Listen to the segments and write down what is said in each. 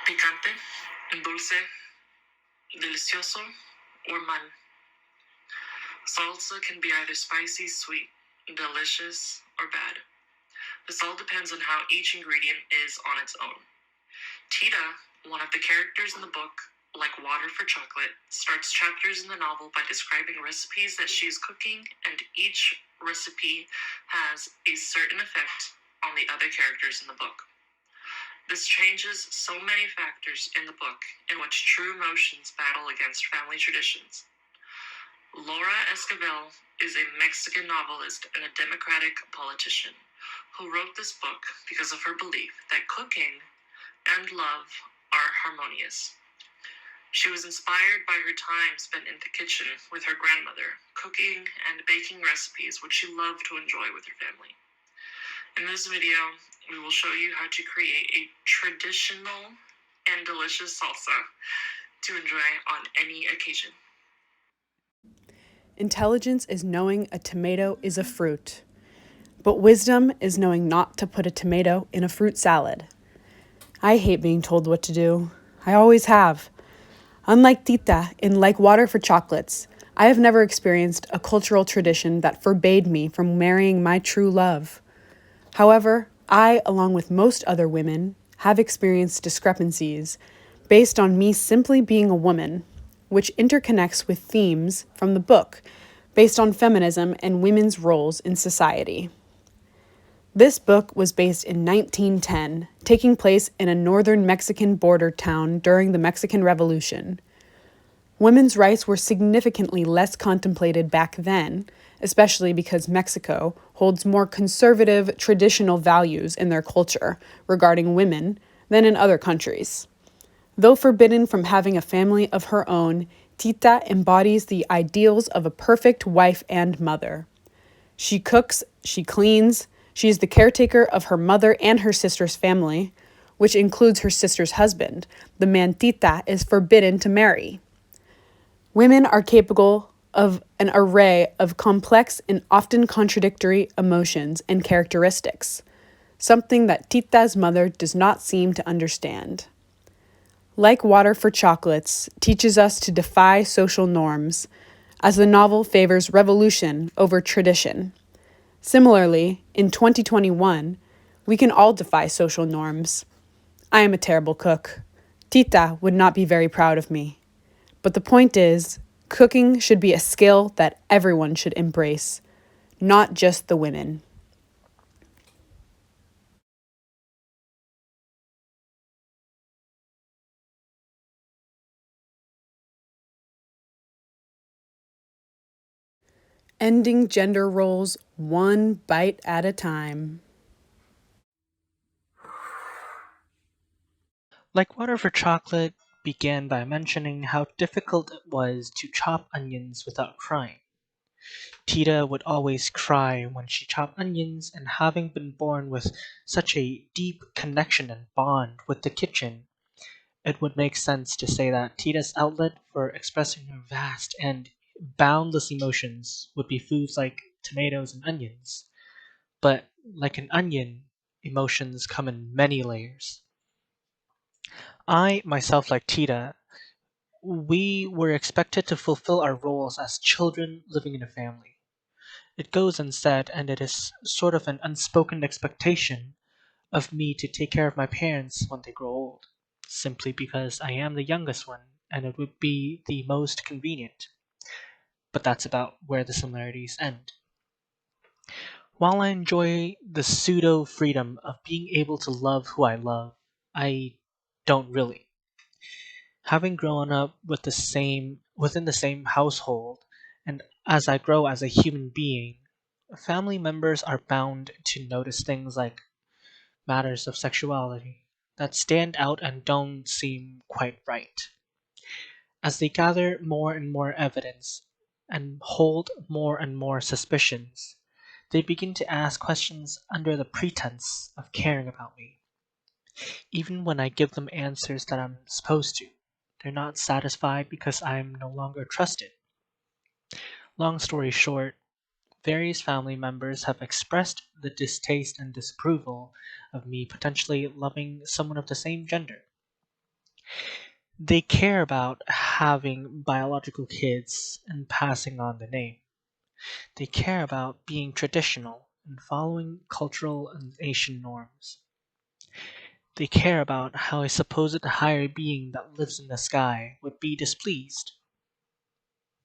picante, dulce, delicioso, or mal. Salsa can be either spicy, sweet, delicious, or bad. This all depends on how each ingredient is on its own. Tita, one of the characters in the book, like water for chocolate, starts chapters in the novel by describing recipes that she is cooking, and each recipe has a certain effect on the other characters in the book. This changes so many factors in the book in which true emotions battle against family traditions. Laura Esquivel is a Mexican novelist and a Democratic politician who wrote this book because of her belief that cooking and love are harmonious. She was inspired by her time spent in the kitchen with her grandmother, cooking and baking recipes which she loved to enjoy with her family. In this video, we will show you how to create a traditional and delicious salsa to enjoy on any occasion. Intelligence is knowing a tomato is a fruit, but wisdom is knowing not to put a tomato in a fruit salad. I hate being told what to do. I always have. Unlike Tita in Like Water for Chocolates, I have never experienced a cultural tradition that forbade me from marrying my true love. However, I, along with most other women, have experienced discrepancies based on me simply being a woman, which interconnects with themes from the book based on feminism and women's roles in society. This book was based in 1910, taking place in a northern Mexican border town during the Mexican Revolution. Women's rights were significantly less contemplated back then, especially because Mexico holds more conservative, traditional values in their culture regarding women than in other countries. Though forbidden from having a family of her own, Tita embodies the ideals of a perfect wife and mother. She cooks, she cleans, she is the caretaker of her mother and her sister's family, which includes her sister's husband, the man Tita is forbidden to marry. Women are capable of an array of complex and often contradictory emotions and characteristics, something that Tita's mother does not seem to understand. Like Water for Chocolates teaches us to defy social norms, as the novel favors revolution over tradition. Similarly, in 2021, we can all defy social norms. I am a terrible cook. Tita would not be very proud of me. But the point is, cooking should be a skill that everyone should embrace, not just the women. Ending gender roles one bite at a time. Like Water for Chocolate began by mentioning how difficult it was to chop onions without crying. Tita would always cry when she chopped onions, and having been born with such a deep connection and bond with the kitchen, it would make sense to say that Tita's outlet for expressing her vast and boundless emotions would be foods like tomatoes and onions. But like an onion, emotions come in many layers. I, myself, like Tita, we were expected to fulfill our roles as children living in a family. It goes unsaid, and it is sort of an unspoken expectation of me to take care of my parents when they grow old, simply because I am the youngest one and it would be the most convenient. But that's about where the similarities end. While I enjoy the pseudo freedom of being able to love who I love, I don't really. Having grown up within the same household, and as I grow as a human being, family members are bound to notice things like matters of sexuality that stand out and don't seem quite right. As they gather more and more evidence and hold more and more suspicions, they begin to ask questions under the pretense of caring about me. Even when I give them answers that I'm supposed to, they're not satisfied because I'm no longer trusted. Long story short, various family members have expressed the distaste and disapproval of me potentially loving someone of the same gender. They care about having biological kids and passing on the name. They care about being traditional and following cultural and Asian norms. They care about how a supposed higher being that lives in the sky would be displeased.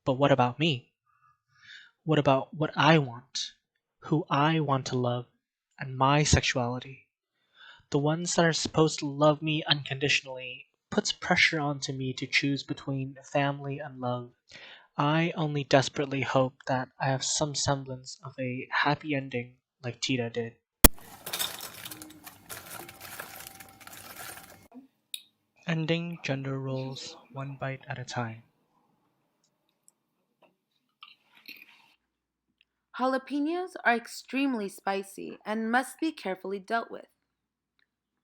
But what about me? What about what I want? Who I want to love? And my sexuality? The ones that are supposed to love me unconditionally puts pressure onto me to choose between family and love. I only desperately hope that I have some semblance of a happy ending like Tita did. Ending gender roles one bite at a time. Jalapenos are extremely spicy and must be carefully dealt with,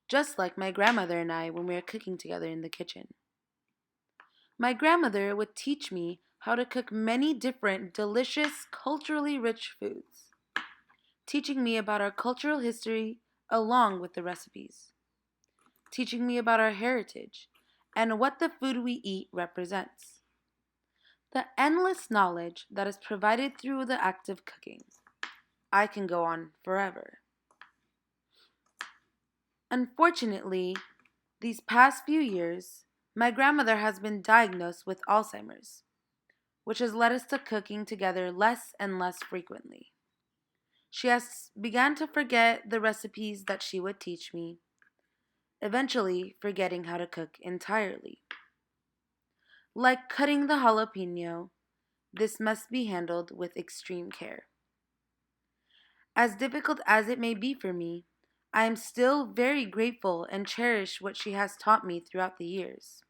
just like my grandmother and I when we were cooking together in the kitchen. My grandmother would teach me how to cook many different delicious, culturally rich foods, teaching me about our cultural history along with the recipes, teaching me about our heritage and what the food we eat represents. The endless knowledge that is provided through the act of cooking. I can go on forever. Unfortunately, these past few years, my grandmother has been diagnosed with Alzheimer's, which has led us to cooking together less and less frequently. She has begun to forget the recipes that she would teach me, eventually forgetting how to cook entirely. Like cutting the jalapeno, this must be handled with extreme care. As difficult as it may be for me, I am still very grateful and cherish what she has taught me throughout the years.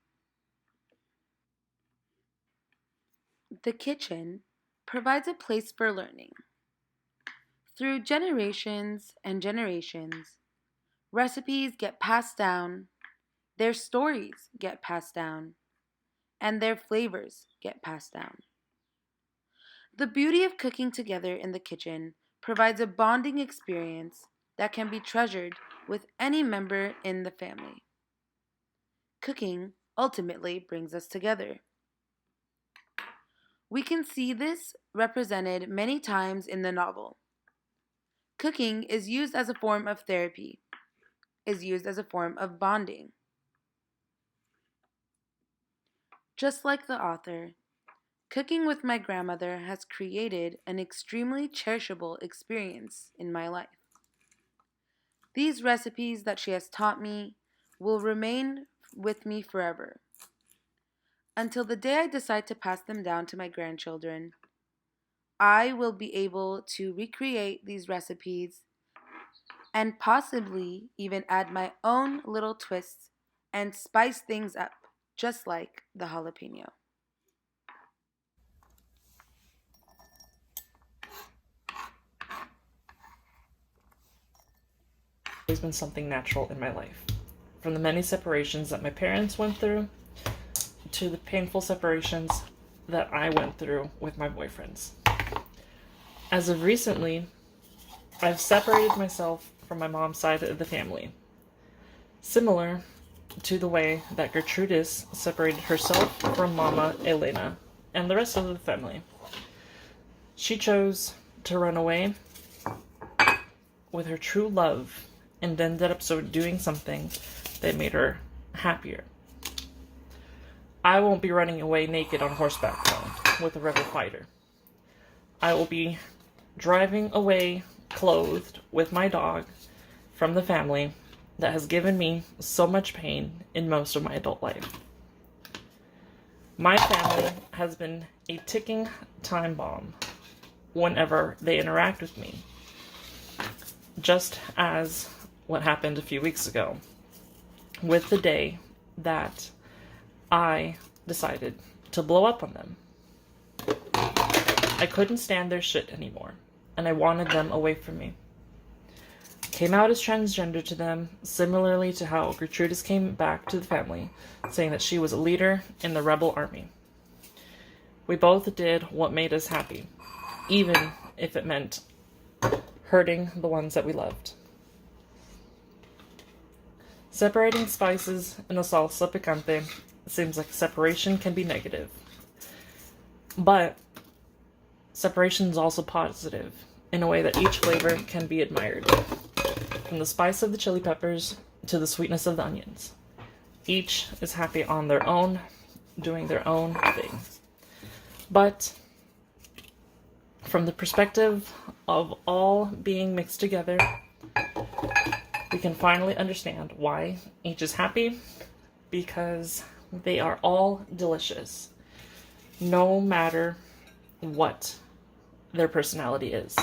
The kitchen provides a place for learning. Through generations and generations, recipes get passed down, their stories get passed down, and their flavors get passed down. The beauty of cooking together in the kitchen provides a bonding experience that can be treasured with any member in the family. Cooking ultimately brings us together. We can see this represented many times in the novel. Cooking is used as a form of therapy, is used as a form of bonding. Just like the author, cooking with my grandmother has created an extremely cherishable experience in my life. These recipes that she has taught me will remain with me forever until the day I decide to pass them down to my grandchildren. I will be able to recreate these recipes and possibly even add my own little twists and spice things up, just like the jalapeno. Always been something natural in my life. From the many separations that my parents went through to the painful separations that I went through with my boyfriends. As of recently, I've separated myself from my mom's side of the family, similar to the way that Gertrudis separated herself from Mama Elena and the rest of the family. She chose to run away with her true love and ended up doing something that made her happier. I won't be running away naked on horseback though, with a rebel fighter. I will be driving away clothed with my dog from the family that has given me so much pain in most of my adult life. My family has been a ticking time bomb whenever they interact with me, just as what happened a few weeks ago with the day that I decided to blow up on them. I couldn't stand their shit anymore, and I wanted them away from me. Came out as transgender to them, similarly to how Gertrudis came back to the family, saying that she was a leader in the rebel army. We both did what made us happy, even if it meant hurting the ones that we loved. Separating spices in a salsa picante seems like separation can be negative. But separation is also positive in a way that each flavor can be admired. From the spice of the chili peppers to the sweetness of the onions. Each is happy on their own, doing their own thing. But from the perspective of all being mixed together, we can finally understand why each is happy, because they are all delicious, no matter what their personality is.